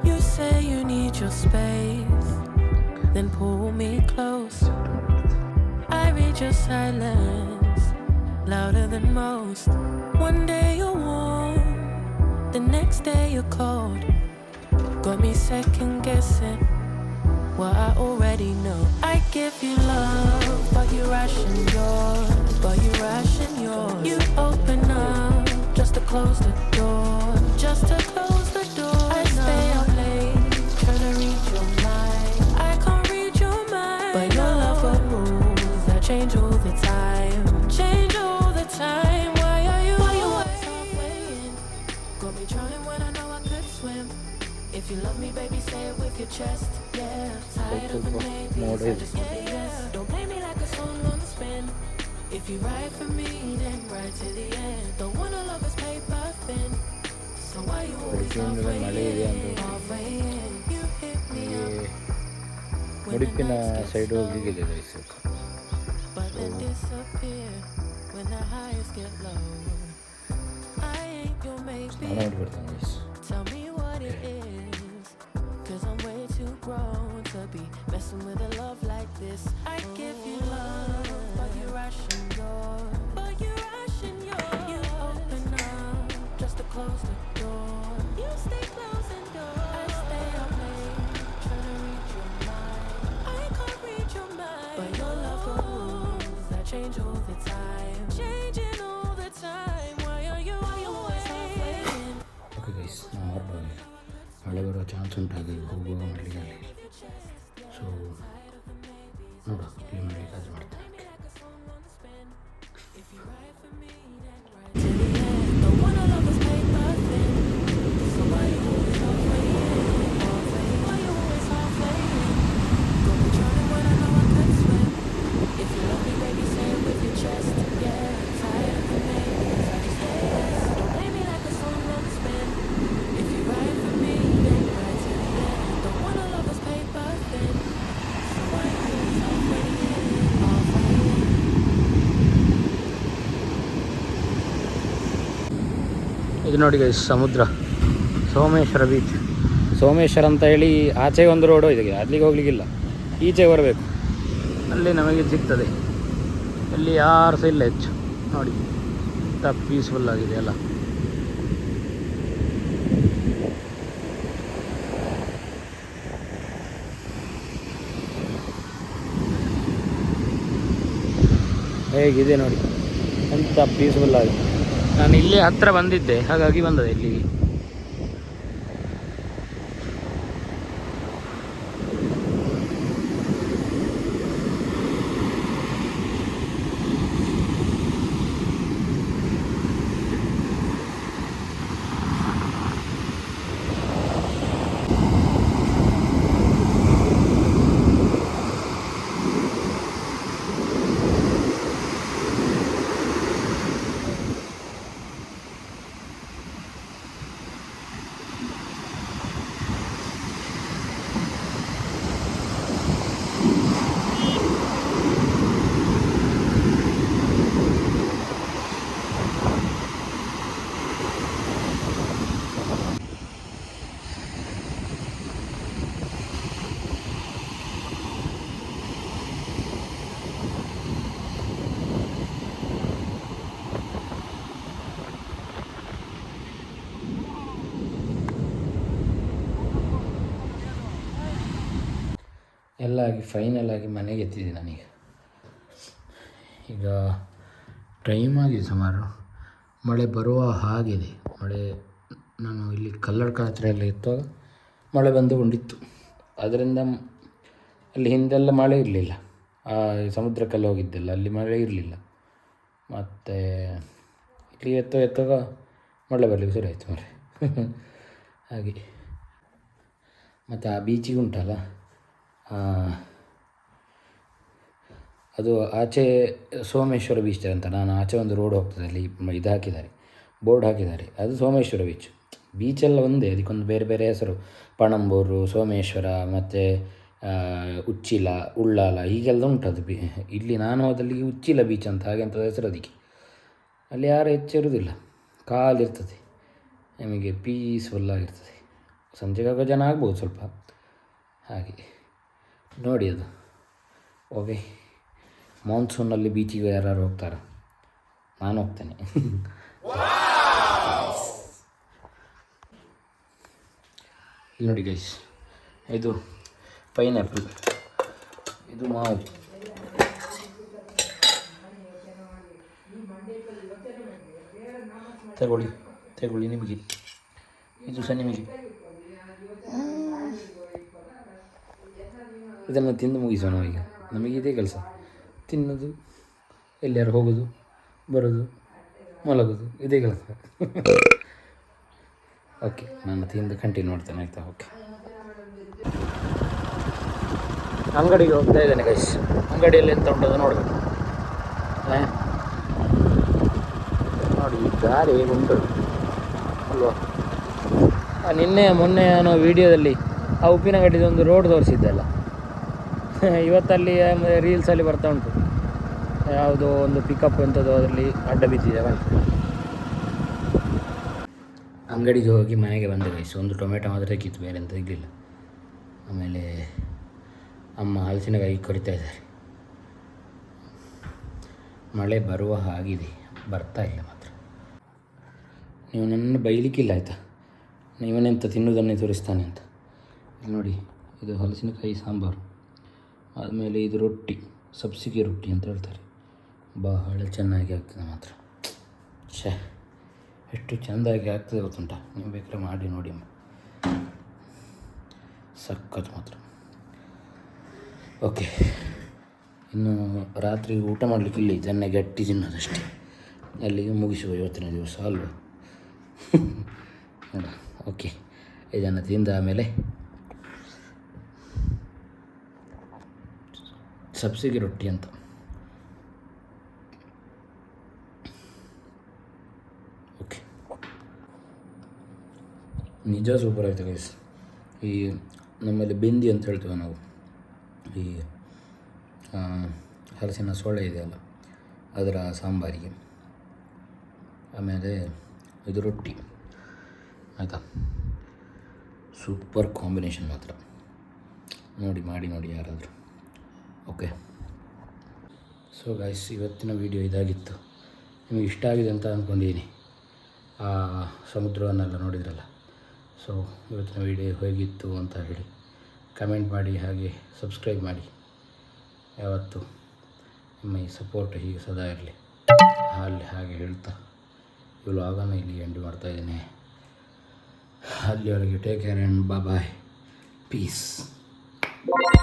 You say you need your space, then pull me close. I read your silence, louder than most. One day you're warm, the next day you're cold. Got me second guessing what I already know. I give you love, but you ration yours, but you ration yours. You open up just to close the door, just to close the door. I stay up late, trying to read your mind. I can't read your mind, but your love got rules that change all the time, change all the time. Why are you always halfway in? Got me drowning when I know I could swim. If you love me, baby, say it with your chest. Yeah, tired of the maybes, I just want the yes. Don't play me like a song on the spin. If you ride for me, then ride to the end. Don't wanna love us paper thin. So why you always halfway in? Halfway in, you hit me up. ಉಡುಪಿನ side ಹೋಗ್ಲಿಕ್ಕಿದೆ guys. But then disappear when the highs get low. I ain't your maybe. ನೋಡ್ಬಿಡ್ತಾನೆ guys. Tell me what it is, 'cause I'm way too grown to be messing with a love like this. I give you love, but you ration yours, but you ration yours. You open up just to close the door. You stay closing doors. I stay up late, trying to read your mind. I can't read your mind, but your love got rules that change all the time, changing all the time. Why are you always halfway in? Okay guys, ನಾವು ಹೊರಟೋಗಿ ಮಳೆ ಬರೋ chance ಉಂಟಾಗಿ ಹೋಗುವ ಮಾಡಲಿಕ್ಕೆ ಅಲ್ಲಿ. So ನೋಡು clean ಮಾಡಲಿಕ್ಕೆ ಅದು ಮಾಡ್ತೇನೆ. ಇದು ನೋಡಿ ಗೈಸ್, ಸಮುದ್ರ, ಸೋಮೇಶ್ವರ ಬೀಚ್. ಸೋಮೇಶ್ವರ ಅಂತ ಹೇಳಿ ಆಚೆ ಒಂದು ರೋಡು ಇದೆ, ಅಲ್ಲಿಗೆ ಹೋಗ್ಲಿಕ್ಕಿಲ್ಲ, ಈಚೆ ಬರಬೇಕು, ಅಲ್ಲಿ ನಮಗೆ ಸಿಗ್ತದೆ. ಇಲ್ಲಿ ಯಾರು ಸಹ ಇಲ್ಲ ಹೆಚ್ಚು. ನೋಡಿ ಇಂಥ ಪೀಸ್ಫುಲ್ ಆಗಿದೆ ಅಲ್ಲ. ಹೇಗಿದೆ ನೋಡಿ, ಎಂಥ ಪೀಸ್ಫುಲ್ ಆಗಿದೆ. ನಾನು ಇಲ್ಲೇ ಹತ್ತಿರ ಬಂದಿದ್ದೆ, ಹಾಗಾಗಿ ಬಂದದೆ ಇಲ್ಲಿಗೆ. ಎಲ್ಲ ಆಗಿ ಫೈನಲ್ ಆಗಿ ಮನೆಗೆ ಎತ್ತಿದೆ ನನಗೆ. ಈಗ ಟೈಮ್ ಆಗಿದೆ ಸುಮಾರು, ಮಳೆ ಬರುವ ಹಾಗಿದೆ. ಮಳೆ ನಾನು ಇಲ್ಲಿ ಕಲ್ಲಡ್ಕ ಹತ್ರ ಎಲ್ಲ ಇತ್ತು, ಮಳೆ ಬಂದುಕೊಂಡಿತ್ತು. ಅದರಿಂದ ಅಲ್ಲಿ ಹಿಂದೆಲ್ಲ ಮಳೆ ಇರಲಿಲ್ಲ, ಸಮುದ್ರಕ್ಕೆಲ್ಲ ಹೋಗಿದ್ದೆಲ್ಲ ಅಲ್ಲಿ ಮಳೆ ಇರಲಿಲ್ಲ. ಮತ್ತು ಇಲ್ಲಿ ಎತ್ತುವಾಗ ಮಳೆ ಬರಲಿಕ್ಕೆ ಶುರು ಆಯಿತು ಮಳೆ ಹಾಗೆ. ಮತ್ತು ಆ ಬೀಚಿಗೆ ಉಂಟಲ್ಲ, ಅದು ಆಚೆ ಸೋಮೇಶ್ವರ ಬೀಚ್ ಅಂತ, ನಾನು ಆಚೆ ಒಂದು ರೋಡ್ ಹೋಗ್ತದೆ, ಅಲ್ಲಿ ಇದು ಹಾಕಿದ್ದಾರೆ, ಬೋರ್ಡ್ ಹಾಕಿದ್ದಾರೆ, ಅದು ಸೋಮೇಶ್ವರ ಬೀಚ್. ಬೀಚೆಲ್ಲ ಒಂದೇ, ಅದಕ್ಕೊಂದು ಬೇರೆ ಬೇರೆ ಹೆಸರು, ಪಣಂಬೂರು, ಸೋಮೇಶ್ವರ, ಮತ್ತು ಉಚ್ಚಿಲ, ಉಳ್ಳಾಲ, ಹೀಗೆಲ್ಲ ಉಂಟು ಅದು. ಇಲ್ಲಿ ನಾನು ಹೋದಲ್ಲಿ ಉಚ್ಚಿಲ ಬೀಚ್ ಅಂತ ಹಾಗೆ ಅಂತ ಹೆಸರು ಅದಕ್ಕೆ. ಅಲ್ಲಿ ಯಾರು ಹೆಚ್ಚಿರುವುದಿಲ್ಲ, ಕಾಲಿರ್ತದೆ. ನಿಮಗೆ ಪೀಸ್ಫುಲ್ಲಾಗಿರ್ತದೆ. ಸಂಜೆಗಾಗ ಜನ ಆಗ್ಬೋದು ಸ್ವಲ್ಪ, ಹಾಗೆ ನೋಡಿ ಅದು. ಓಕೆ, ಮಾನ್ಸೂನಲ್ಲಿ ಬೀಚಿಗೆ ಯಾರು ಹೋಗ್ತಾರೆ? ನಾನು ಹೋಗ್ತೇನೆ. ಇಲ್ಲಿ ನೋಡಿ ಗೈಸ್, ಇದು ಪೈನಾಪಲ್, ಇದು ಮಾವು, ತಗೊಳ್ಳಿ ನಿಮಗೆ, ಇದು ಸಹ ನಿಮಗೆ. ಇದನ್ನು ತಿಂದು ಮುಗಿಸೋಣ ಈಗ. ನಮಗೆ ಇದೇ ಕೆಲಸ, ತಿನ್ನೋದು, ಎಲ್ಲಾರು ಹೋಗೋದು, ಬರೋದು, ಮಲಗೋದು, ಇದೇ ಕೆಲಸ. ಓಕೆ, ನಾನು ತಿಂದು ಕಂಟಿನ್ಯೂ ಮಾಡ್ತೇನೆ, ಆಯಿತಾ? ಓಕೆ, ಅಂಗಡಿಗೆ ಹೋಗ್ತಾ ಇದ್ದೇನೆ ಗೈಸ್. ಅಂಗಡಿಯಲ್ಲಿ ಎಂತ ಉಂಟದು ನೋಡಬೇಕು. ನೋಡಿ ಗಾಡಿ ಹೇಗೆ ಉಂಟು ಅಲ್ವಾ? ಮೊನ್ನೆ ನಾನು ವೀಡಿಯೋದಲ್ಲಿ ಆ ಉಪ್ಪಿನಗಡ್ಡಿದೊಂದು ರೋಡ್ ತೋರಿಸಿದ್ದೆ ಅಲ್ಲ, ಇವತ್ತಲ್ಲಿ ರೀಲ್ಸಲ್ಲಿ ಬರ್ತಾ ಉಂಟು. ಯಾವುದೋ ಒಂದು ಪಿಕಪ್ ಎಂಥದ್ದು ಅದರಲ್ಲಿ ಅಡ್ಡ ಬಿದ್ದಿದೆ ಬಂತು. ಅಂಗಡಿಗೆ ಹೋಗಿ ಮನೆಗೆ ಬಂದೆ ಗೈಸ್. ಒಂದು ಟೊಮೆಟೊ ಮಾತ್ರ ತೆಗಿತ್ತು, ಬೇರೆ ಎಂತ ತೆಗಲಿಲ್ಲ. ಆಮೇಲೆ ಅಮ್ಮ ಹಲಸಿನಕಾಯಿ ಕೊರಿತಾ ಇದ್ದಾರೆ. ಮಳೆ ಬರುವ ಹಾಗಿದೆ, ಬರ್ತಾ ಇಲ್ಲ ಮಾತ್ರ. ನೀವು ನನ್ನ ಬೈಲಿಕ್ಕಿಲ್ಲ ಆಯಿತಾ? ಇವನೆಂತ ತಿನ್ನುವುದನ್ನೇ ತೋರಿಸ್ತಾನೆ ಅಂತ. ಇಲ್ಲಿ ನೋಡಿ, ಇದು ಹಲಸಿನಕಾಯಿ ಸಾಂಬಾರು, ಆದಮೇಲೆ ಇದು ರೊಟ್ಟಿ, ಸಬ್ಸಿಗೆ ರೊಟ್ಟಿ ಅಂತ ಹೇಳ್ತಾರೆ. ಬಹಳ ಚೆನ್ನಾಗಿ ಆಗ್ತದೆ ಮಾತ್ರ. ಎಷ್ಟು ಚೆಂದಾಗಿ ಆಗ್ತದೆ ಗೊತ್ತುಂಟ? ನೀವು ಬೇಕಾದ್ರೆ ಮಾಡಿ ನೋಡಿ, ಸಖತ್ ಮಾತ್ರ. ಓಕೆ, ಇನ್ನು ರಾತ್ರಿ ಊಟ ಮಾಡಲಿಕ್ಕಿಲ್ಲ, ಇದನ್ನೇ ಗಟ್ಟಿ ತಿನ್ನೋದಷ್ಟೇ. ಅಲ್ಲಿಗೆ ಮುಗಿಸುವ ಇವತ್ತಿನ ದಿವಸ ಅಲ್ವ? ನೋಡ, ಓಕೆ, ಇದನ್ನು ತಿಂದ ಆಮೇಲೆ ಸಬ್ಸಿಗೆ ರೊಟ್ಟಿ ಅಂತ. ಓಕೆ, ನಿಜ ಸೂಪರ್ ಆಯಿತು ಗೈಸ್. ಈ ನಮ್ಮಲ್ಲಿ ಬೆಂದಿ ಅಂತ ಹೇಳ್ತೇವೆ ನಾವು, ಈ ಹಲಸಿನ ಸೊಳ್ಳೆ ಇದೆಯಲ್ಲ ಅದರ ಸಾಂಬಾರಿಗೆ, ಆಮೇಲೆ ಇದು ರೊಟ್ಟಿ, ಆಯಿತಾ? ಸೂಪರ್ ಕಾಂಬಿನೇಷನ್ ಮಾತ್ರ. ಮಾಡಿ ನೋಡಿ ಯಾರಾದರೂ. ಓಕೆ, ಸೊ ಗೈಸ್, ಇವತ್ತಿನ ವಿಡಿಯೋ ಇದಾಗಿತ್ತು. ನಿಮಗೆ ಇಷ್ಟ ಆಗಿದೆ ಅಂತ ಅಂದ್ಕೊಂಡಿದ್ದೀನಿ. ಆ ಸಮುದ್ರವನ್ನೆಲ್ಲ ನೋಡಿದ್ರಲ್ಲ. ಸೊ ಇವತ್ತಿನ ವಿಡಿಯೋ ಹೇಗಿತ್ತು ಅಂತ ಹೇಳಿ ಕಮೆಂಟ್ ಮಾಡಿ, ಹಾಗೆ ಸಬ್ಸ್ಕ್ರೈಬ್ ಮಾಡಿ. ಯಾವತ್ತು ನಿಮ್ಮ ಈ ಸಪೋರ್ಟ್ ಹೀಗೆ ಸದಾ ಇರಲಿ ಹಾಗೆ ಹೇಳ್ತಾ ಈ ವ್ಲಾಗನ್ನು ಇಲ್ಲಿ ಎಂಡ್ ಮಾಡ್ತಾಯಿದ್ದೀನಿ. ಅಲ್ಲಿವರೆಗೆ take care and bye, piece.